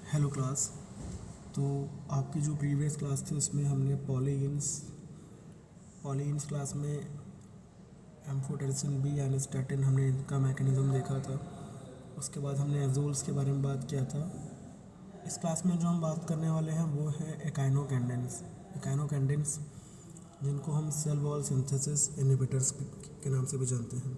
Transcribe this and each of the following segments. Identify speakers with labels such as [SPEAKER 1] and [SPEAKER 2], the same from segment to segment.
[SPEAKER 1] Hello class. तो आपकी जो प्रीवियस क्लास थी उसमें हमने पॉलीइंस क्लास में एम्फोटेरिसिन बी एंड स्टैटिन हमने इनका मैकेनिज़्म देखा था। उसके बाद हमने एजोल्स के बारे में बात किया था। इस क्लास में जो हम बात करने वाले हैं वो है एकाइनोकेंडेंस जिनको हम सेल वॉल सिंथेसिस इनहिबिटर्स के नाम से भी जानते हैं।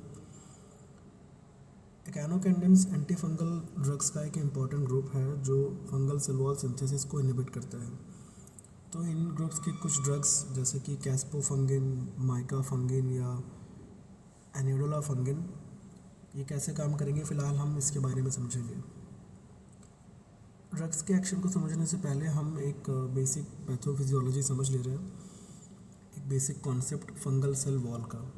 [SPEAKER 1] एकाइनोकेंडेंस एंटी फंगल ड्रग्स का एक इम्पॉर्टेंट ग्रुप है जो फंगल सेल वॉल सिंथेसिस को इनहिबिट करता है। तो इन ग्रुप्स के कुछ ड्रग्स जैसे कि कैस्पोफंगिन, माइकाफंगिन या एनिडोलाफंगिन, ये कैसे काम करेंगे फ़िलहाल हम इसके बारे में समझेंगे। ड्रग्स के एक्शन को समझने से पहले हम एक बेसिक पैथोफिजियोलॉजी समझ ले रहे हैं, एक basic concept fungal cell wall का।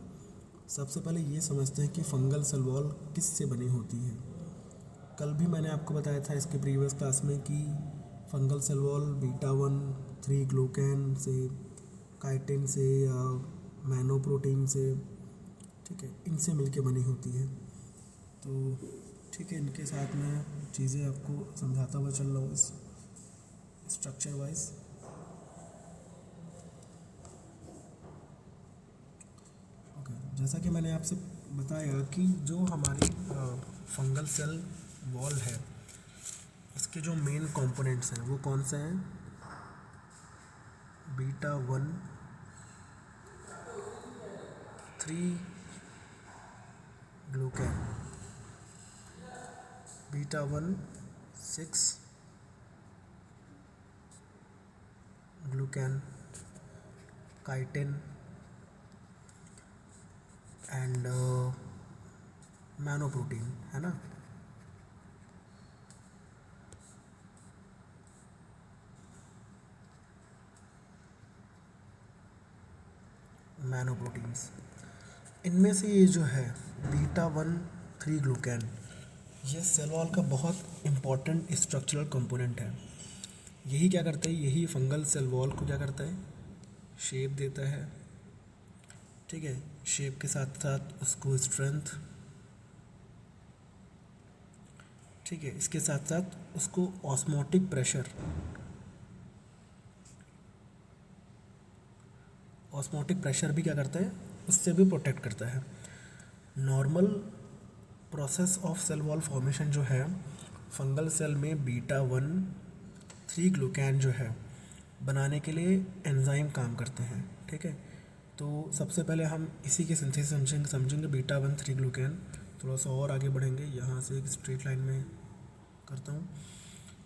[SPEAKER 1] सबसे पहले ये समझते हैं कि फंगल सेल वॉल किस से बनी होती है। कल भी मैंने आपको बताया था इसके प्रीवियस क्लास में कि फंगल सेल वॉल बीटा 1 3 ग्लूकैन से, काइटिन से या मैनोप्रोटीन से, ठीक है, इनसे मिलके बनी होती है। तो ठीक है, इनके साथ मैं चीज़ें आपको समझाता हुआ चल रहा हूँ इस स्ट्रक्चर वाइज। ओके, जैसा कि मैंने आपसे बताया कि जो हमारी फंगल सेल वॉल है इसके जो मेन कंपोनेंट्स हैं वो कौन से हैं। बीटा 1 3 ग्लूकैन, बीटा 1 6 ग्लूकैन, काइटिन एंड मैनोप्रोटीन, है ना। मैनोप्रोटीन्स, इनमें से ये जो है बीटा 1 3 ग्लूकैन, ये सेल वॉल का बहुत इम्पॉर्टेंट स्ट्रक्चरल कंपोनेंट है। यही क्या करता है, यही फंगल सेल वॉल को क्या करता है, शेप देता है। ठीक है, शेप के साथ साथ उसको स्ट्रेंथ, ठीक है, इसके साथ साथ उसको ऑस्मोटिक प्रेशर, भी क्या करता है, उससे भी प्रोटेक्ट करता है। Normal process of cell wall formation जो है फंगल सेल में बीटा 1 3 ग्लूकैन जो है बनाने के लिए एंजाइम काम करते हैं। ठीक है, तो सबसे पहले हम इसी के सिंथेसिस समझेंगे बीटा 1 3 ग्लूकैन। थोड़ा सा और आगे बढ़ेंगे, यहाँ से एक स्ट्रेट लाइन में करता हूँ।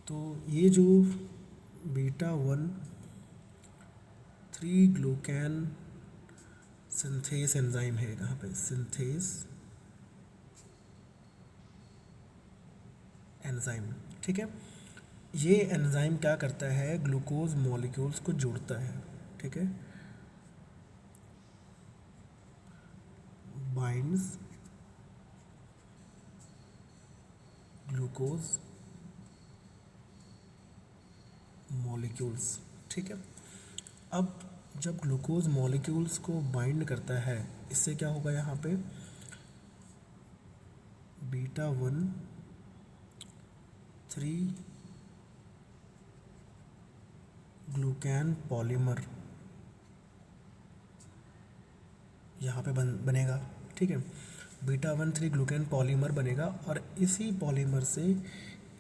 [SPEAKER 1] तो ये जो बीटा 1 3 ग्लूकैन सिंथेस एंजाइम है, कहाँ पे, सिंथेस एंजाइम, ठीक है। ये एंजाइम क्या करता है, ग्लूकोज मॉलिक्यूल्स को जोड़ता है। ठीक है, बाइंड्स ग्लूकोज मॉलिक्यूल्स। ठीक है, अब जब ग्लूकोज मॉलिक्यूल्स को बाइंड करता है, इससे क्या होगा, यहाँ पे बीटा 1 3 ग्लूकैन पॉलीमर यहाँ पे बनेगा। ठीक है, बीटा 1 3 ग्लूकैन पॉलीमर बनेगा और इसी पॉलीमर से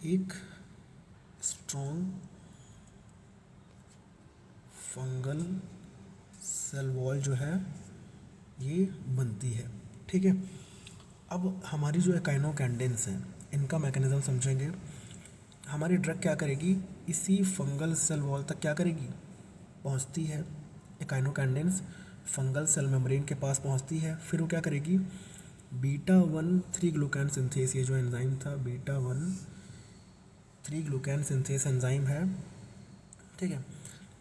[SPEAKER 1] एक स्ट्रॉन्ग फंगल सेल वॉल जो है ये बनती है। ठीक है, अब हमारी जो एकाइनोकेंडेंस है इनका मैकेनिज्म समझेंगे। हमारी ड्रग क्या करेगी, इसी फंगल सेल वॉल तक क्या करेगी, पहुंचती है। एकाइनोकेंडेंस फंगल सेल मेम्ब्रेन के पास पहुंचती है, फिर वो क्या करेगी, बीटा 1 3 ग्लूकैन सिंथेस, ये जो एंजाइम था बीटा 1 3 ग्लूकैन सिंथेस एंजाइम है, ठीक है,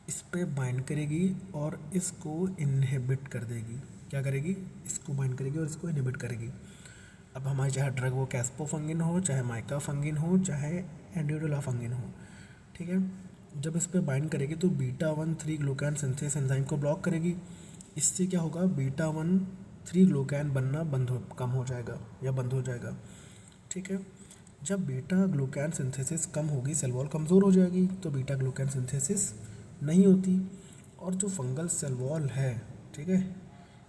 [SPEAKER 1] इस पे बाइंड करेगी और इसको इनहिबिट कर देगी। क्या करेगी, इसको बाइंड करेगी और इसको इनहिबिट करेगी। अब हमारी चाहे ड्रग वो कैस्पोफंगिन हो, चाहे माइकाफंगिन हो, चाहे एंडिडोलाफंगिन हो, ठीक है, जब इस पे बाइंड करेगी तो बीटा 1 3 ग्लूकैन सिंथेस एंजाइम को ब्लॉक करेगी। इससे क्या होगा, बीटा 1 3 ग्लूकैन बनना कम हो जाएगा या बंद हो जाएगा। ठीक है, जब बीटा ग्लूकैन सिंथेसिस कम होगी सेल वॉल कमज़ोर हो जाएगी, तो बीटा ग्लूकैन सिंथेसिस नहीं होती। और जो फंगल सेल वॉल है, ठीक है,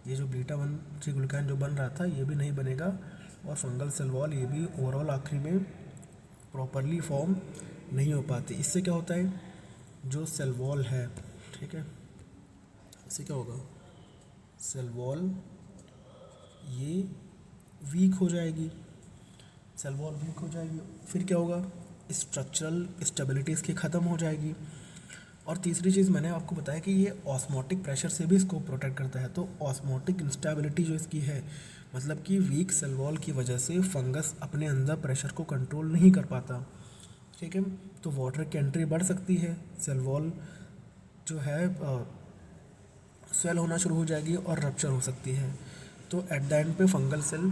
[SPEAKER 1] ये जो बीटा 1,3 ग्लूकैन जो बन रहा था ये भी नहीं बनेगा, और फंगल सेल वॉल ये भी ओवरऑल आखिरी में प्रॉपरली फॉर्म नहीं हो पाती। इससे क्या होता है, जो सेल वॉल है, ठीक है, इससे क्या होगा, सेल वॉल ये वीक हो जाएगी, सेल वॉल वीक हो जाएगी, फिर क्या होगा, स्ट्रक्चरल स्टेबिलिटी इसकी ख़त्म हो जाएगी। और तीसरी चीज़ मैंने आपको बताया कि ये ऑस्मोटिक प्रेशर से भी इसको प्रोटेक्ट करता है। तो ऑस्मोटिक इंस्टेबिलिटी जो इसकी है, मतलब कि वीक सेल वॉल की वजह से फंगस अपने अंदर प्रेशर को कंट्रोल नहीं कर पाता, ठीक है। तो वाटर की एंट्री बढ़ सकती है, सेल वॉल जो है स्वेल होना शुरू हो जाएगी और रप्चर हो सकती है। तो एट द एंड पे फंगल सेल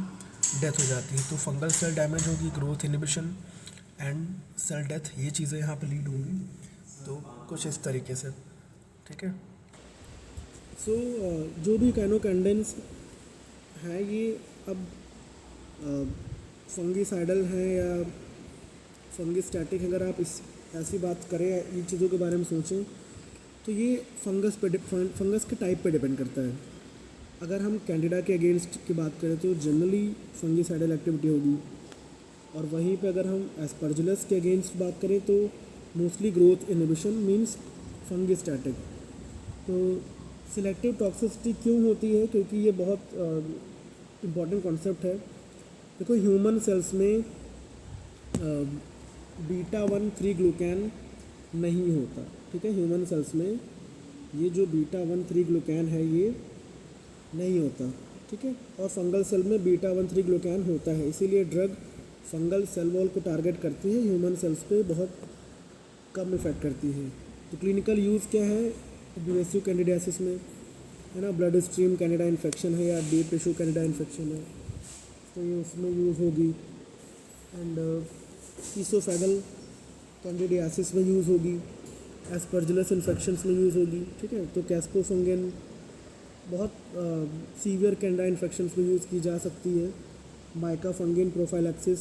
[SPEAKER 1] डेथ हो जाती है। तो फंगल सेल डैमेज होगी, growth inhibition and cell death, ये चीज़ें यहाँ पे लीड होंगी। तो कुछ इस तरीके से, ठीक है। सो जो भी काइनोकैंडेंस है ये अब फंगिसाइडल हैं या फंगिस्टैटिक, अगर आप इस ऐसी बात करें, इन चीज़ों के बारे में सोचें, तो ये फंगस के टाइप पे डिपेंड करता है। अगर हम कैंडिडा के अगेंस्ट की बात करें तो जनरली फंगिसाइडल एक्टिविटी होगी, और वहीं पे अगर हम एस्परजिलस के अगेंस्ट बात करें तो मोस्टली ग्रोथ इनहिबिशन मींस फंगिस्टैटिक। तो सिलेक्टिव टॉक्सिसिटी क्यों होती है, क्योंकि ये बहुत इम्पॉर्टेंट कॉन्सेप्ट है। देखो ह्यूमन सेल्स में बीटा 1,3 ग्लूकैन नहीं होता, ठीक है। ह्यूमन सेल्स में ये जो बीटा 1,3 ग्लूकैन है ये नहीं होता, ठीक है। और फंगल सेल में बीटा 1,3 ग्लूकैन होता है, इसीलिए ड्रग फंगल सेल वॉल को टारगेट करती है, ह्यूमन सेल्स पे बहुत कम इफेक्ट करती है। तो क्लिनिकल यूज़ क्या है, इन्वेसिव कैंडिडियासिस में है ना, ब्लड स्ट्रीम कैंडिडा इन्फेक्शन है या डीप टिश्यू कैंडिडा इन्फेक्शन है, तो ये उसमें यूज़ होगी। एंड ईसोफेगल कैंडिडियासिस में यूज़ होगी, एस्परजिलस इन्फेक्शंस में यूज़ होगी, ठीक है। तो कैस्पोफंगन बहुत सीवियर कैंडिडा इन्फेक्शंस में यूज़ की जा सकती है। माइका फंगिन प्रोफाइलैक्सिस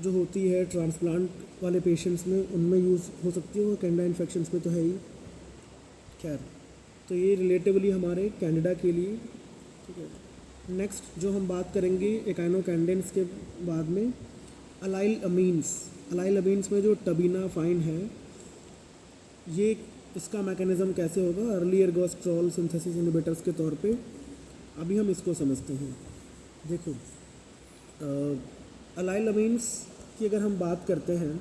[SPEAKER 1] जो होती है ट्रांसप्लांट वाले पेशेंट्स में, उनमें यूज़ हो सकती है, वो कैंडिडा इन्फेक्शंस में तो है ही। खैर, तो ये रिलेटिवली हमारे कैंडिडा के लिए, ठीक है। नेक्स्ट जो हम बात करेंगे एकाइनोकैंडेंस के बाद में, अलाइल अमीन्स। अलाइल अमीन्स में जो टबीनाफाइन है, ये इसका मैकेनिज़्म कैसे होगा, अर्ली एर्गोस्ट्रॉल सिंथेसिस इनहिबिटर्स के तौर पे। अभी हम इसको समझते हैं। देखो अलाइल अमीन्स की अगर हम बात करते हैं,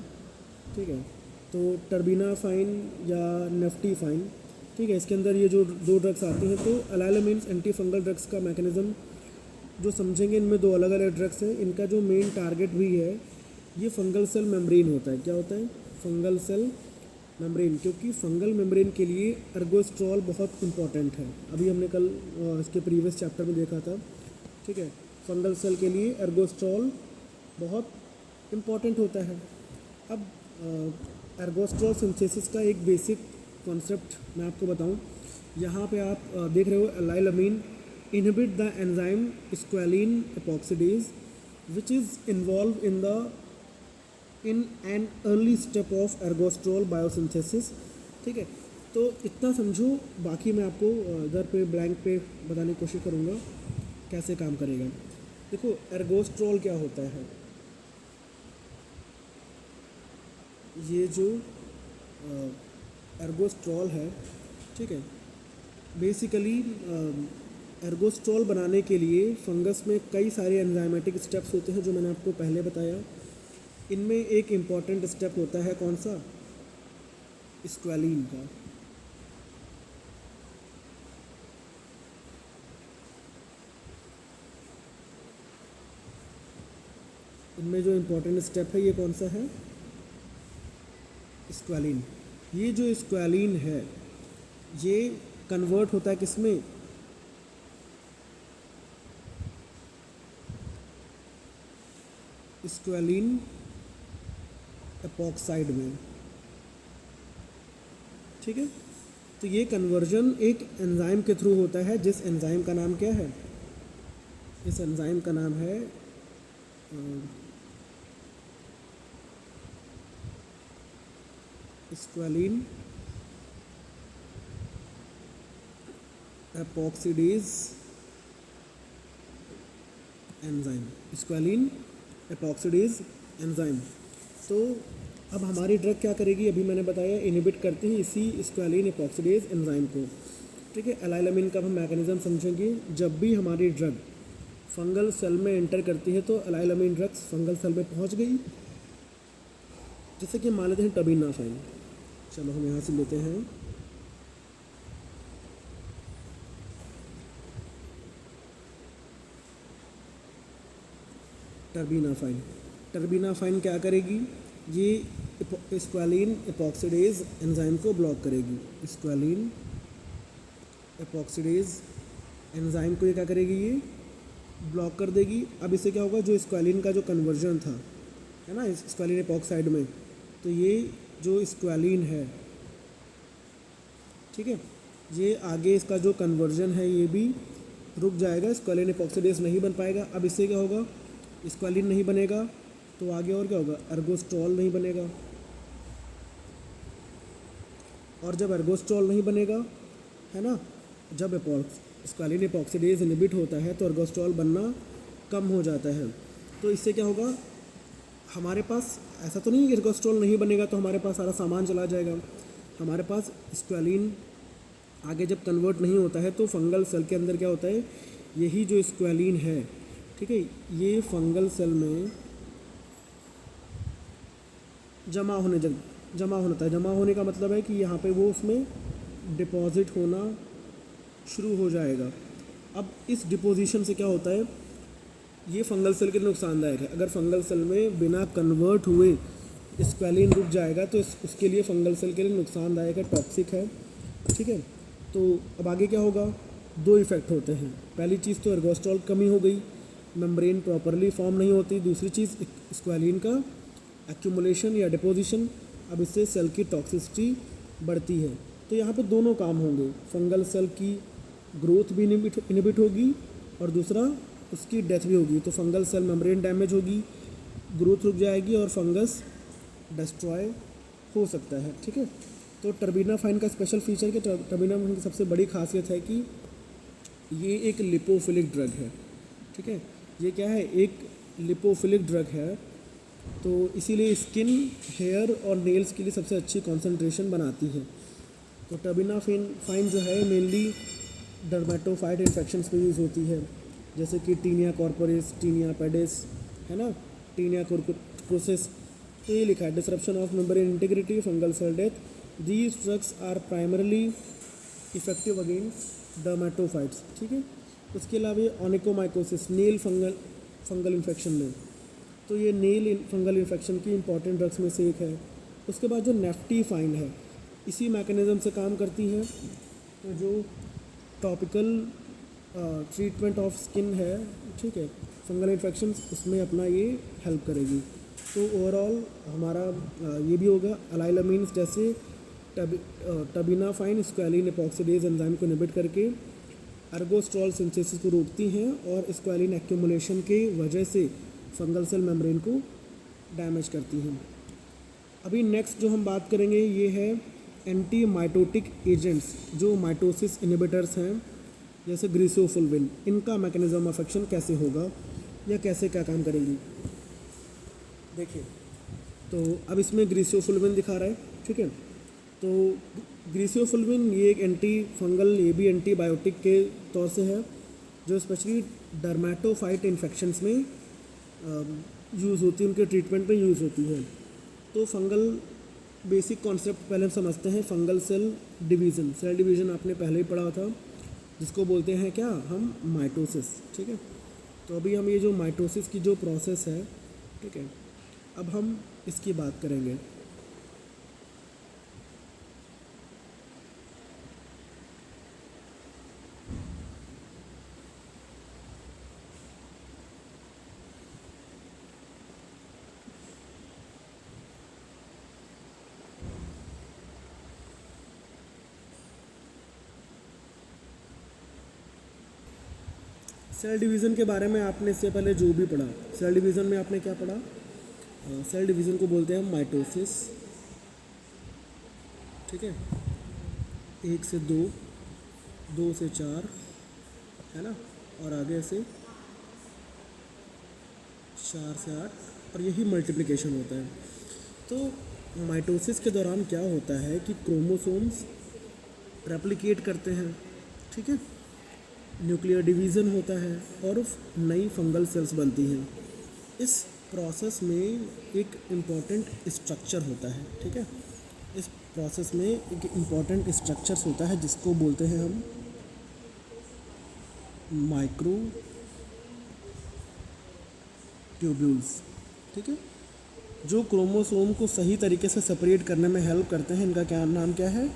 [SPEAKER 1] ठीक है, तो टर्बिनाफाइन या नेफ्टीफाइन, ठीक है, इसके अंदर ये जो दो ड्रग्स आती हैं, तो allyl amines anti fungal drugs का मैकेनिज़्म जो समझेंगे, इनमें दो अलग अलग ड्रग्स हैं। इनका जो मेन टारगेट भी है ये फंगल सेल मेम्ब्रेन होता है। क्या होता है, फंगल सेल मेम्ब्रेन, क्योंकि फंगल मेम्ब्रेन के लिए एर्गोस्ट्रॉल बहुत इंपॉर्टेंट है। अभी हमने कल इसके प्रीवियस चैप्टर में देखा था, ठीक है। फंगल सेल के लिए एर्गोस्ट्रॉल बहुत इम्पॉर्टेंट होता है। अब एर्गोस्ट्रॉल सिंथेसिस का एक बेसिक कॉन्सेप्ट मैं आपको बताऊं। यहाँ पे आप देख रहे हो, allylamine inhibit the enzyme squalene epoxidase which is involved in an early step of ergosterol biosynthesis, ठीक है। तो इतना समझो, बाकी मैं आपको इधर पे ब्लैंक पे बताने की कोशिश करूँगा कैसे काम करेगा। देखो एर्गोस्ट्रॉल क्या होता है, ये जो एर्गोस्ट्रॉल है, ठीक है, बेसिकली एर्गोस्ट्रॉल बनाने के लिए फंगस में कई सारे एंजाइमेटिक स्टेप्स होते हैं जो मैंने आपको पहले बताया। इनमें एक इम्पॉर्टेंट स्टेप होता है कौन सा, स्क्वालिन का। इनमें जो इम्पोर्टेंट स्टेप है ये कौन सा है, स्क्वालिन। ये जो स्क्वालिन है ये कन्वर्ट होता है किसमें, स्क्वालिन एपॉक्साइड में, ठीक है। तो ये कन्वर्जन एक एंजाइम के थ्रू होता है, जिस एंजाइम का नाम क्या है, इस एंजाइम का नाम है स्क्वालिन एपॉक्सीडेज एंजाइम, स्क्वालिन एपॉक्सीडेज एंजाइम। तो अब हमारी ड्रग क्या करेगी, अभी मैंने बताया इनहिबिट करती है इसी स्क्वालिन एपॉक्सीडेज एंजाइम को। ठीक है, एलाइलामिन का हम मैकेनिज्म समझेंगे। जब भी हमारी ड्रग फंगल सेल में एंटर करती है तो एलाइलामिन ड्रग्स फंगल सेल में पहुंच गई। जैसे कि मान लेते हैं टर्बिनाफाइन, चलो हम यहाँ से लेते हैं टर्बिनाफाइन। टर्बिनाफाइन क्या करेगी, ये स्क्वालिन एपॉक्सीडेज एंजाइम को ब्लॉक करेगी। स्क्वालिन एपॉक्सीडेज एंजाइम को ये क्या करेगी, ये ब्लॉक कर देगी। अब इससे क्या होगा, जो स्क्वालिन का जो कन्वर्जन था है ना स्क्वालिन एपॉक्साइड में, तो ये जो स्क्वालिन है, ठीक है, ये आगे इसका जो कन्वर्जन है ये भी रुक जाएगा, स्क्वालिन एपॉक्सीडेज नहीं बन पाएगा। अब इससे क्या होगा, स्क्वालिन नहीं बनेगा तो आगे और क्या होगा, एर्गोस्ट्रॉल नहीं बनेगा। और जब एर्गोस्ट्रॉल नहीं बनेगा, है ना, जब स्क्वालिन एपॉक्सीडेज इनहिबिट होता है तो एर्गोस्ट्रॉल बनना कम हो जाता है। तो इससे क्या होगा, हमारे पास ऐसा तो नहीं कि एर्गोस्ट्रॉल नहीं बनेगा तो हमारे पास सारा सामान चला जाएगा। हमारे पास स्क्वालिन आगे जब कन्वर्ट नहीं होता है तो फंगल सेल के अंदर क्या होता है, यही जो स्क्वालिन है, ठीक है, ये फंगल सेल में जमा होता है। जमा होने का मतलब है कि यहाँ पे वो उसमें डिपॉजिट होना शुरू हो जाएगा। अब इस डिपोजिशन से क्या होता है, ये फंगल सेल के लिए नुकसानदायक है। अगर फंगल सेल में बिना कन्वर्ट हुए स्क्वालिन रुक जाएगा तो उसके लिए फंगल सेल के लिए नुकसानदायक है, टॉक्सिक है। ठीक है, तो अब आगे क्या होगा, दो इफ़ेक्ट होते हैं। पहली चीज़ तो एर्गोस्ट्रॉल कमी हो गई, मेम्ब्रेन प्रॉपरली फॉर्म नहीं होती। दूसरी चीज़ स्क्वालिन का एक्यूमुलेशन या डिपोजिशन, अब इससे सेल की टॉक्सिसिटी बढ़ती है। तो यहाँ पे दोनों काम होंगे, फंगल सेल की ग्रोथ भी इनहिबिट होगी और दूसरा उसकी डेथ भी होगी। तो फंगल सेल मेम्ब्रेन डैमेज होगी, ग्रोथ रुक जाएगी और फंगस डिस्ट्रॉय हो सकता है। ठीक है, तो टर्बिनाफाइन का स्पेशल फीचर कि टर्बिनाफाइन की सबसे बड़ी खासियत है कि ये एक लिपोफिलिक ड्रग है। ठीक है, ये क्या है, एक लिपोफिलिक ड्रग है, तो इसीलिए स्किन, हेयर और नेल्स के लिए सबसे अच्छी कॉन्सेंट्रेशन बनाती है। तो टर्बिनाफाइन जो है मेनली डर्मेटोफाइट इन्फेक्शंस में यूज़ होती है, जैसे कि टीनिया कॉर्पोरिस, टीनिया पेडिस, है ना, टीनिया कोर्कोसिस। तो ये लिखा है disruption of membrane integrity, fungal cell death. These drugs are primarily effective against dermatophytes. ठीक है, उसके अलावा ये ऑनिकोमाइकोसिस, नेल फंगल इन्फेक्शन में, तो ये नेल फंगल इन्फेक्शन की इंपॉर्टेंट ड्रग्स में से एक है। उसके बाद जो नेफ्टीफाइन है, इसी मैकेनिज़्म से काम करती है। तो जो टॉपिकल ट्रीटमेंट ऑफ स्किन है, ठीक है, फंगल इन्फेक्शन, उसमें अपना ये हेल्प करेगी। तो ओवरऑल हमारा ये भी होगा, एलाइलामीन्स जैसे टर्बिनाफाइन स्क्वालिन एपॉक्सीडेज एंजाइम को इनहिबिट करके एर्गोस्ट्रॉल सिंथेसिस को रोकती हैं और स्क्वालिन एक्यूमुलेशन के वजह से फंगल सेल मेम्ब्रेन को डैमेज करती हैं। अभी नेक्स्ट जो हम बात करेंगे ये है एंटी माइटोटिक एजेंट्स, जो माइटोसिस इनहिबिटर्स हैं, जैसे ग्रीसोफुल्विन। इनका मैकेनिज्म ऑफ एक्शन कैसे होगा या कैसे क्या काम करेंगी, देखिए। तो अब इसमें ग्रीसोफुल्विन दिखा रहा है, ठीक है। तो ग्रीसोफुल्विन ये एक एंटी फंगल, ये भी एंटीबायोटिक के तौर से है, जो स्पेशली डर्मेटोफाइट इन्फेक्शंस में यूज़ होती है, उनके ट्रीटमेंट में यूज़ होती है। तो फंगल बेसिक कॉन्सेप्ट पहले हम समझते हैं, fungal cell division. Cell division आपने पहले ही पढ़ा था, जिसको बोलते हैं क्या हम, माइटोसिस। ठीक है, तो अभी हम ये जो माइटोसिस की जो प्रोसेस है, ठीक है, अब हम इसकी बात करेंगे। सेल डिवीज़न के बारे में आपने इससे पहले जो भी पढ़ा, सेल डिवीज़न में आपने क्या पढ़ा, सेल डिवीज़न को बोलते हैं माइटोसिस। ठीक है, 1 से 2, 2 से 4, है ना, और आगे से 4 से 8, और यही मल्टीप्लिकेशन होता है। तो माइटोसिस के दौरान क्या होता है कि क्रोमोसोम्स रेप्लिकेट करते हैं, ठीक है, न्यूक्लियर डिवीज़न होता है और नई फंगल सेल्स बनती हैं। इस प्रोसेस में एक इम्पॉर्टेंट स्ट्रक्चर होता है, ठीक है, इस प्रोसेस में एक इम्पॉर्टेंट स्ट्रक्चर्स होता है जिसको बोलते हैं हम माइक्रो ट्यूब्यूल्स, ठीक है, जो क्रोमोसोम को सही तरीके से सेपरेट करने में हेल्प करते हैं। इनका क्या नाम क्या है?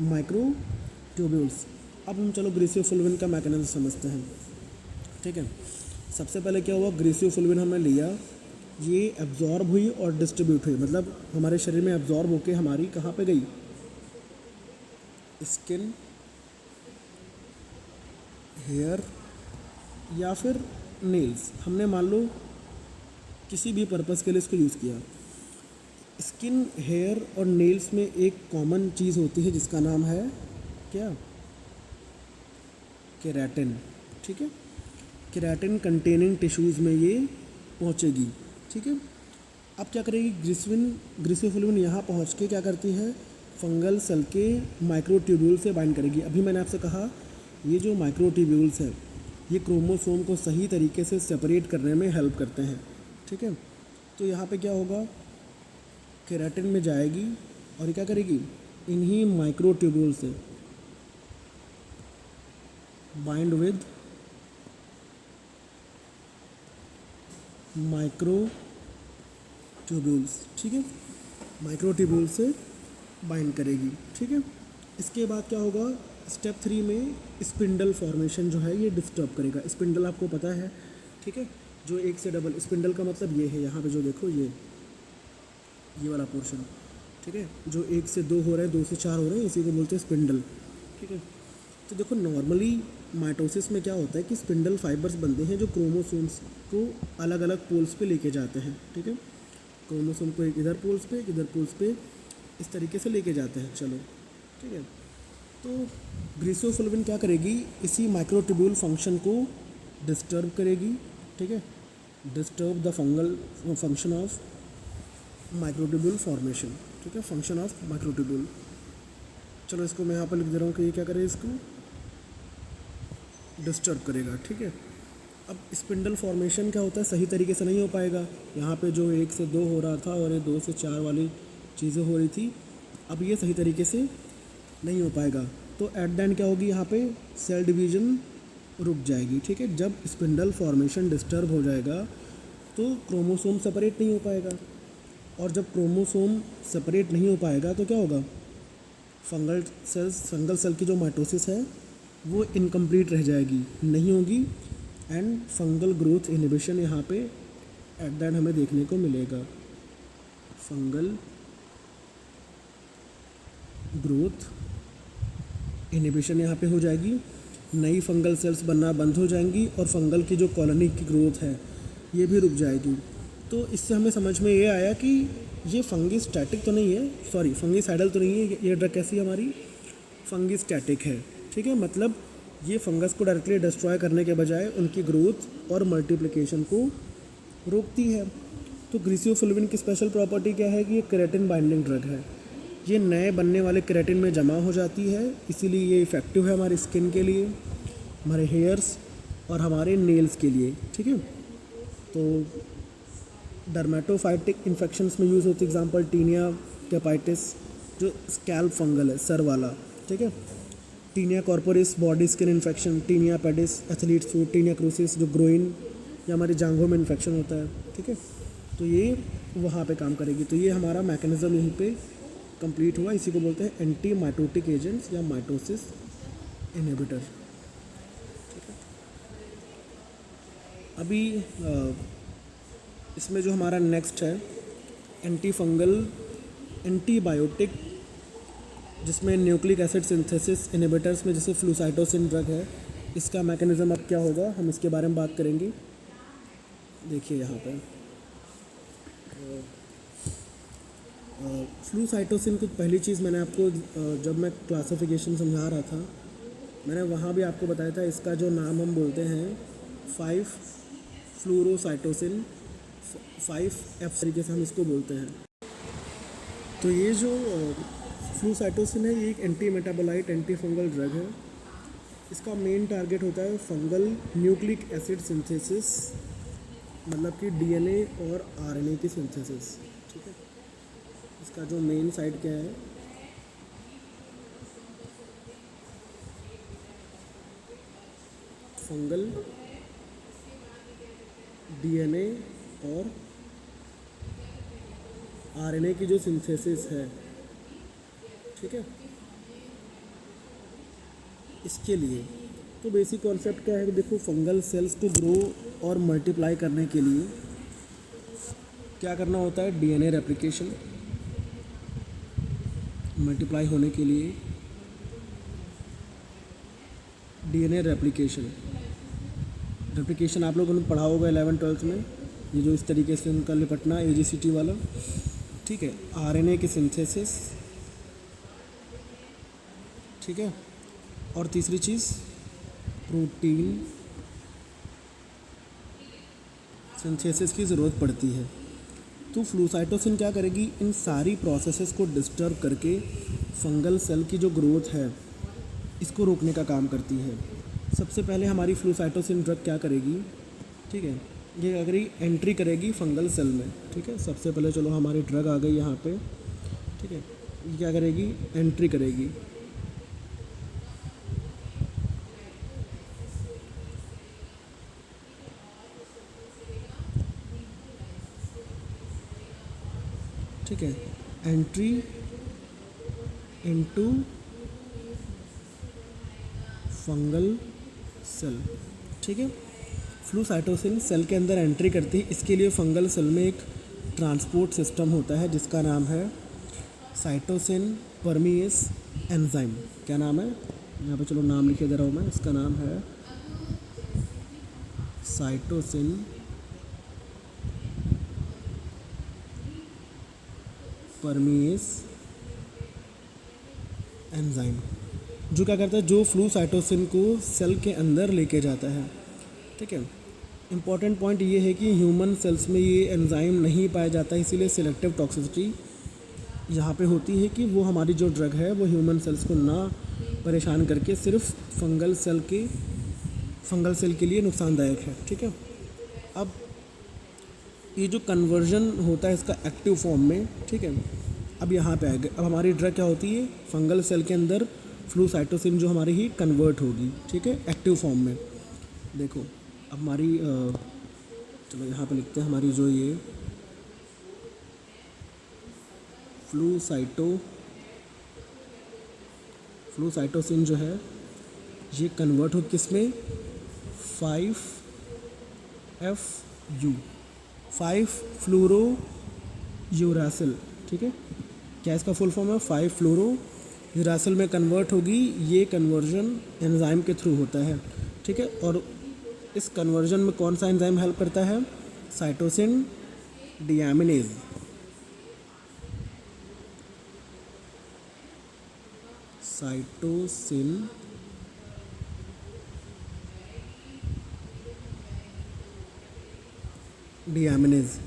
[SPEAKER 1] Micro tubules. अब हम चलो ग्रेसियोफुल्विन का मैकेनिज्म समझते हैं, ठीक है। सबसे पहले क्या हुआ, ग्रेसियोफुल्विन हमने लिया, ये एब्जॉर्ब हुई और डिस्ट्रीब्यूट हुई, मतलब हमारे शरीर में एब्जॉर्ब होके हमारी कहाँ पे गई, स्किन, हेयर या फिर नेल्स। हमने मान लो किसी भी पर्पज़ के लिए इसको यूज़ किया। स्किन, हेयर और नेल्स में एक कॉमन चीज़ होती है जिसका नाम है क्या, केराटिन, ठीक है। केराटिन कंटेनिंग टिश्यूज़ में ये पहुंचेगी, ठीक है। अब क्या करेगी ग्रेसियोफुल्विन यहाँ पहुँच के क्या करती है, फंगल सेल के माइक्रोट्यूब्यूल से बाइंड करेगी। अभी मैंने आपसे कहा ये जो माइक्रोट्यूब्यूल्स है ये क्रोमोसोम को सही तरीके से सेपरेट करने में हेल्प करते हैं, ठीक है। तो यहाँ पे क्या होगा, केराटिन में जाएगी और ये क्या करेगी, इन्हीं माइक्रोट्यूब्यूल से बाइंड विद माइक्रोट्यूब्यूल्स, ठीक है, माइक्रोट्यूब्यूल से बाइंड करेगी, ठीक है। इसके बाद क्या होगा, स्टेप 3 में स्पिंडल फॉर्मेशन जो है ये डिस्टर्ब करेगा। स्पिंडल आपको पता है, ठीक है, जो एक से डबल, स्पिंडल का मतलब ये है, यहाँ पे जो देखो ये वाला पोर्शन, ठीक है, जो 1 से 2 हो रहे हैं, 2 से 4 हो रहे हैं, इसी को बोलते हैं स्पिंडल, ठीक है। तो देखो नॉर्मली माइटोसिस में क्या होता है कि स्पिंडल फाइबर्स बनते हैं जो क्रोमोसोम्स को अलग अलग पोल्स पे लेके जाते हैं, ठीक है, क्रोमोसोम को एक इधर पोल्स पे, एक इधर पोल्स पे, इस तरीके से लेके जाते हैं, चलो, ठीक है। तो ग्रेसियोफुल्विन क्या करेगी, इसी माइक्रोट्यूब्यूल फंक्शन को डिस्टर्ब करेगी, ठीक है, disturb the fungal function of microtubule formation, ठीक है, फंक्शन ऑफ माइक्रोट्यूब्यूल। चलो इसको मैं यहाँ पर लिख दे रहा हूँ कि ये क्या करे, इसको डिस्टर्ब करेगा, ठीक है। अब स्पिंडल फॉर्मेशन क्या होता है, सही तरीके से नहीं हो पाएगा। यहाँ पे जो 1 से 2 हो रहा था और ये 2 से 4 वाली चीज़ें हो रही थी, अब ये सही तरीके से नहीं हो पाएगा। तो एट द एंड क्या होगी, यहाँ पे सेल डिवीज़न रुक जाएगी, ठीक है। जब स्पिंडल फॉर्मेशन डिस्टर्ब हो जाएगा तो क्रोमोसोम सेपरेट नहीं हो पाएगा, और जब क्रोमोसोम सेपरेट नहीं हो पाएगा तो क्या होगा, फंगल सेल की जो माइटोसिस है वो इनकम्प्लीट रह जाएगी, नहीं होगी, एंड फंगल ग्रोथ इनहिबिशन यहाँ पे एट द एंड हमें देखने को मिलेगा। फंगल ग्रोथ इनहिबिशन यहाँ पे हो जाएगी, नई फंगल सेल्स बनना बंद हो जाएंगी और फंगल की जो कॉलोनी की ग्रोथ है ये भी रुक जाएगी। तो इससे हमें समझ में ये आया कि ये फंगिस्टैटिक तो नहीं है, सॉरी फंगिसाइडल तो नहीं है, ये ड्रग कैसी हमारी फंगिस्टैटिक है, ठीक है। मतलब ये फंगस को डायरेक्टली डिस्ट्रॉय करने के बजाय उनकी ग्रोथ और मल्टीप्लिकेशन को रोकती है। तो ग्रेसियोफुल्विन की स्पेशल प्रॉपर्टी क्या है कि ये केराटिन बाइंडिंग ड्रग है, ये नए बनने वाले केराटिन में जमा हो जाती है, इसीलिए ये इफ़ेक्टिव है हमारी स्किन के लिए, हमारे हेयर्स और हमारे नेल्स के लिए, ठीक है। तो डर्मेटोफाइटिक इन्फेक्शंस में यूज़ होती है, एग्जांपल टीनिया कैपाइटिस जो स्कैल्प फंगल है, सर वाला, ठीक है, tinea corporis body skin infection, tinea pedis athlete's foot, tinea cruris जो ग्रोइन या हमारी जांघों में इन्फेक्शन होता है, ठीक है। तो ये वहाँ पे काम करेगी। तो ये हमारा मैकेनिज्म यहीं पे कंप्लीट हुआ, इसी को बोलते हैं एंटी माइटोटिक एजेंट्स या माइटोसिस इनहिबिटर, ठीक है। अभी इसमें जो हमारा नेक्स्ट है एंटी फंगल एंटीबायोटिक, जिसमें न्यूक्लिक एसिड सिंथेसिस इनहिबिटर्स में जैसे फ्लूसाइटोसिन ड्रग है, इसका मैकेनिज्म अब क्या होगा हम इसके बारे में बात करेंगे। देखिए यहाँ पर फ्लू साइटोसिन की पहली चीज़ मैंने आपको जब मैं क्लासिफिकेशन समझा रहा था, मैंने वहाँ भी आपको बताया था, इसका जो नाम हम बोलते हैं 5 फ्लूरोसाइटोसिन, 5F तरीके से हम इसको बोलते हैं। तो ये जो फ्लूसाइटोसिन है, ये एक anti metabolite anti fungal drug है। इसका मेन टारगेट होता है फंगल न्यूक्लिक एसिड सिंथेसिस, मतलब कि डीएनए और आरएनए की सिंथेसिस। ठीक है, इसका जो मेन साइट क्या है, फंगल डीएनए और आरएनए की जो सिंथेसिस है। ठीक है, इसके लिए तो बेसिक कॉन्सेप्ट क्या है कि देखो, फंगल सेल्स को ग्रो और मल्टीप्लाई करने के लिए क्या करना होता है, डीएनए रेप्लिकेशन। मल्टीप्लाई होने के लिए डीएनए रेप्लिकेशन, रेप्लिकेशन आप लोगों ने पढ़ा होगा 11th-12th में, ये जो इस तरीके से उनका लिपटना, एजीसीटी वाला। ठीक है, आरएनए की सिंथेसिस। ठीक है, और तीसरी चीज़ प्रोटीन सिंथेसिस की ज़रूरत पड़ती है। तो फ्लूसाइटोसिन क्या करेगी, इन सारी प्रोसेसेस को डिस्टर्ब करके फंगल सेल की जो ग्रोथ है इसको रोकने का काम करती है। सबसे पहले हमारी फ्लूसाइटोसिन ड्रग क्या करेगी, ठीक है, ये क्या करेगी, एंट्री करेगी फंगल सेल में। ठीक है, सबसे पहले चलो हमारी ड्रग आ गई यहाँ पे। ठीक है, ये क्या करेगी, एंट्री करेगी। ठीक है, एंट्री इनटू फंगल सेल। ठीक है, फ्लूसाइटोसिन सेल के अंदर एंट्री करती है। इसके लिए फंगल सेल में एक ट्रांसपोर्ट सिस्टम होता है जिसका नाम है साइटोसिन परमीएस एंजाइम। क्या नाम है, यहाँ पे चलो नाम लिखे दे रहा हूँ मैं, इसका नाम है साइटोसिन परमीएस एंजाइम, जो क्या करता है, जो फ्लूसाइटोसिन को सेल के अंदर लेके जाता है। ठीक है, इम्पॉर्टेंट पॉइंट ये है कि ह्यूमन सेल्स में ये एंजाइम नहीं पाया जाता, इसीलिए सिलेक्टिव टॉक्सिसिटी यहाँ पे होती है कि वो हमारी जो ड्रग है वो ह्यूमन सेल्स को ना परेशान करके सिर्फ फंगल सेल के लिए नुकसानदायक है। ठीक है, अब ये जो कन्वर्जन होता है इसका एक्टिव फॉर्म में, ठीक है, अब यहाँ पे आएगा। अब हमारी ड्रग क्या होती है, फंगल सेल के अंदर फ्लूसाइटोसिन जो हमारी ही कन्वर्ट होगी। ठीक है, एक्टिव फॉर्म में। देखो अब हमारी चलो यहाँ पे लिखते हैं, हमारी जो ये फ्लूसाइटोसिन जो है ये कन्वर्ट हो किस में, 5FU, 5 फ्लूरो यूरासिल। ठीक है, क्या इसका फुल फॉर्म है, 5 फ्लूरो यूरासिल में कन्वर्ट होगी। ये कन्वर्जन एंजाइम के थ्रू होता है। ठीक है, और इस कन्वर्जन में कौन सा एंजाइम हेल्प करता है, साइटोसिन डियामिनेज। साइटोसिन डियामिनेज।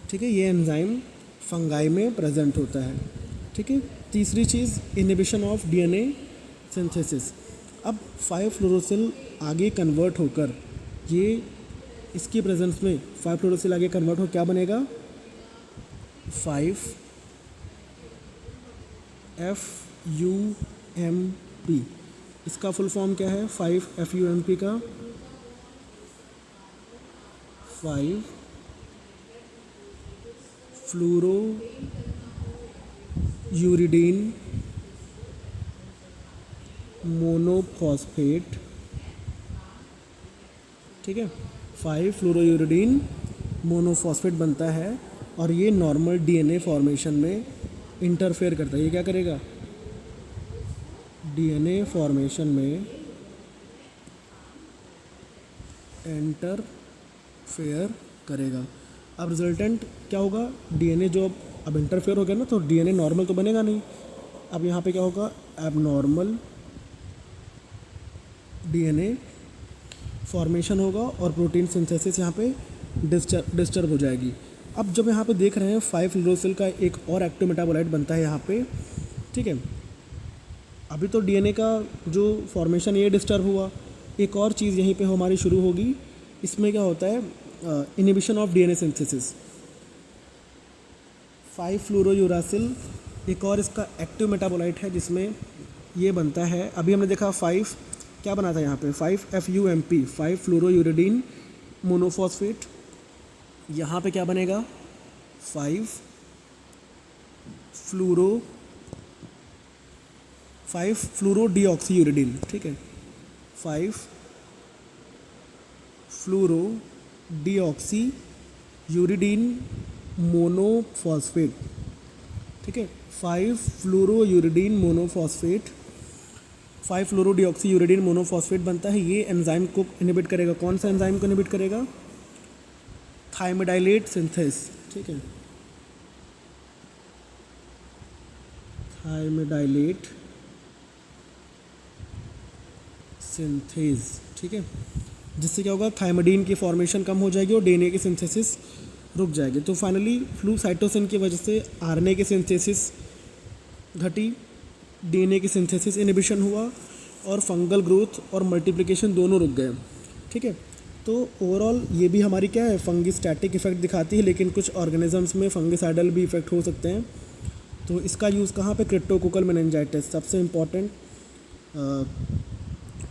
[SPEAKER 1] ठीक है, ये एंजाइम फंगाई में प्रेजेंट होता है। ठीक है, तीसरी चीज़ इनहिबिशन ऑफ डीएनए सिंथेसिस। अब 5 फ्लोरोसिल आगे कन्वर्ट होकर ये इसकी प्रेजेंस में 5 फ्लोरोसिल आगे कन्वर्ट हो क्या बनेगा, 5FUMP। इसका फुल फॉर्म क्या है, 5FUMP का 5 फ्लूरो यूरिडीन मोनोफॉस्फेट। ठीक है, 5 फ्लोरोयूरिडीन मोनोफॉस्फेट बनता है और ये नॉर्मल डीएनए फॉर्मेशन में इंटरफेयर करता है। ये क्या करेगा, डीएनए फॉर्मेशन में इंटरफेयर करेगा। अब रिजल्टेंट क्या होगा, डीएनए जो अब इंटरफेयर हो गया ना, तो डीएनए नॉर्मल तो बनेगा नहीं। अब यहाँ पे क्या होगा, एबनॉर्मल डीएनए फॉर्मेशन होगा और प्रोटीन सिंथेसिस यहाँ पे डिस्टर्ब हो जाएगी। अब जब यहाँ पे देख रहे हैं 5-फ्लोरोसिल का एक और एक्टिव मेटाबोलाइट बनता है यहाँ पे, ठीक है। अभी तो डीएनए का जो फॉर्मेशन ये डिस्टर्ब हुआ, एक और चीज़ यहीं पे हमारी शुरू होगी। इसमें क्या होता है, इनिबिशन ऑफ डीएनए सिंथेसिस। 5-फ्लोरोयूरासिल एक और इसका एक्टिव मेटाबोलाइट है जिसमें ये बनता है। अभी हमने देखा 5 क्या बना था यहाँ पे, 5-FUMP 5-फ्लोरोयूरिडीन मोनोफॉस्फेट। यहाँ पे क्या बनेगा, 5-फ्लोरोडीऑक्सीयूरिडीन, ठीक है, 5-फ्लोरोडीऑक्सीयूरिडीन मोनोफॉस्फेट, ठीक है, 5-फ्लोरोयूरिडीन मोनोफॉस्फेट, 5-फ्लोरोडीऑक्सीयूरिडीन मोनोफॉस्फेट बनता है। ये एंजाइम को इनिबिट करेगा। कौन सा एंजाइम को इनिबिट करेगा, थायमिडाइलेट सिंथेस, ठीक है, थायमिडाइलेट सिंथेज, ठीक है, जिससे क्या होगा, थायमिडीन की फॉर्मेशन कम हो जाएगी और डीएनए की सिंथेसिस रुक जाएगी। तो फाइनली फ्लूसाइटोसिन की वजह से आरएनए की सिंथेसिस घटी, डीएनए की सिंथेसिस इनिबिशन हुआ और फंगल ग्रोथ और मल्टीप्लिकेशन दोनों रुक गए, ठीक है। तो ओवरऑल ये भी हमारी क्या है, फंगिस्टैटिक इफेक्ट दिखाती है, लेकिन कुछ ऑर्गेनिजम्स में फंगिसाइडल भी इफेक्ट हो सकते हैं। तो इसका यूज़ कहाँ पे, क्रिप्टोकोकल मेनिंजाइटिस सबसे इम्पॉर्टेंट।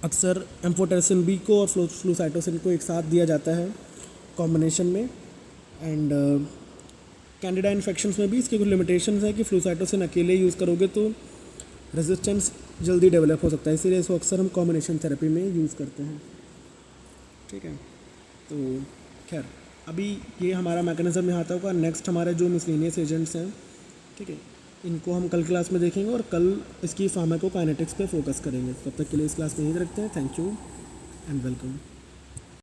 [SPEAKER 1] अक्सर एम्फोटेरिसिन बी को और फ्लूसाइटोसिन को एक साथ दिया जाता है कॉम्बिनेशन में। एंड कैंडिडा इन्फेक्शंस में भी इसके कुछ लिमिटेशंस है कि फ्लूसाइटोसिन अकेले यूज़ करोगे तो रेजिस्टेंस जल्दी डेवलप हो सकता है, इसीलिए इसको अक्सर हम कॉम्बिनेशन थेरेपी में यूज़ करते हैं, ठीक है। तो खैर अभी ये हमारा मैकेनिज्म यहाँ आता होगा। नेक्स्ट हमारे जो मिसलेनियस एजेंट्स हैं, ठीक है, इनको हम कल क्लास में देखेंगे और कल इसकी फार्माकोकाइनेटिक्स पे फोकस करेंगे। तब तक के लिए इस क्लास में यही रखते हैं। Thank you and welcome.